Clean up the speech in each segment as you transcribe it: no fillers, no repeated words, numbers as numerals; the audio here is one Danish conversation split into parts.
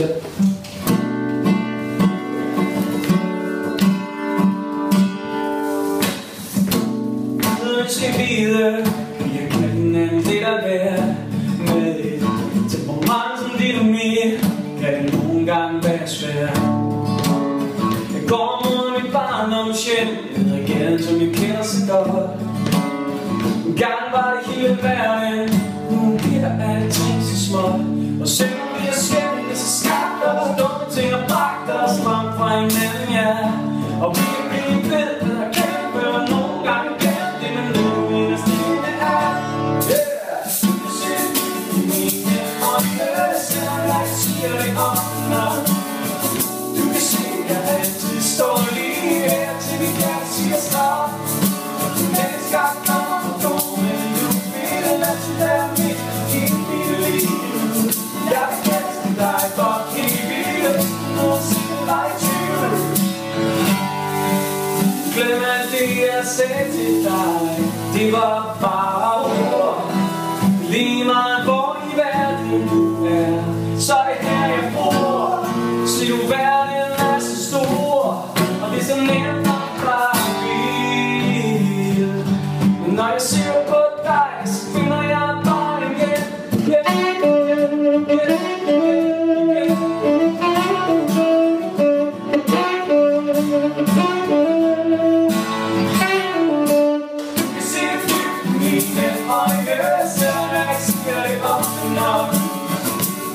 Fedt. Vi skal vide, vi har kendt hinanden lidt at være. Med et temperament som dit og mit, kan det nogle gange være svært. Jeg går mod mit barndomshjem, ned ad gaden som jeg kender så godt. En gang var det hele verden, nu bliver alting så småt. Og selvom vi er skændende, så skabte os dumme ting og bragte os frem fra hinanden, ja. Og vi kan blive ved med at kæmpe, og nogle gange glemte det, men nu inderst inde er. Yeah! Du kan se i mine øjne, selvom jeg siger det om. Du kan se, jeg altid står lige her, til vi kan sige stop. Du elsker at komme og gå, men du vil altid være mit i mit liv. Jeg vil elske dig for evigt, nogensinde var i tvivl. Glem alt det jeg sagde til dig, det var bare ord. Lige meget hvor i verden du er, så er det her jeg bor. Så jo verden er så stor, og det er så nemt at bare blive. Men når jeg ser på dig, så finder jeg bare igen.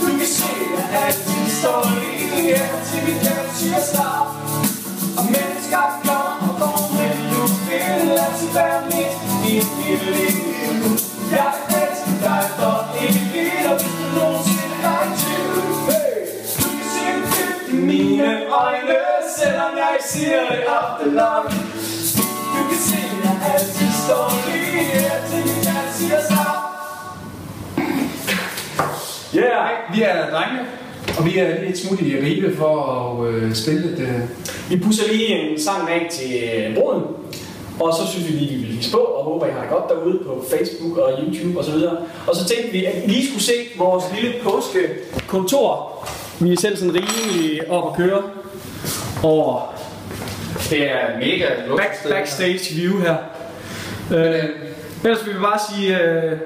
Du kan se, at altid står lige her, til vi kan sige stop. Og mennesker kommer og går, men du vil altid være mit i mit liv. Jeg elsker dig for evigt, og hvis du nogensinde er i tvivl. Hey! Du kan se det i mine øjne, selvom jeg ikke siger det ofte nok. Du kan se, at altid står lige her, til vi kan sige stop. Ja, yeah, vi er drenge, og vi er lige et smut i Ribe for at spille lidt. Vi pusser lige en sang af til broden, og så synes vi lige, vi vil hilse på, og håber, I har det godt derude på Facebook og YouTube osv. Og så tænkte vi, at I lige skulle se vores lille påskekontor. Vi er selv sådan rimelig op at køre over. Det er mega backstage view her. Ellers vil vi bare sige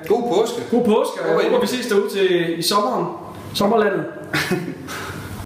god påske. God påske, og jeg håber vi ses derude i sommeren. Sommerlandet.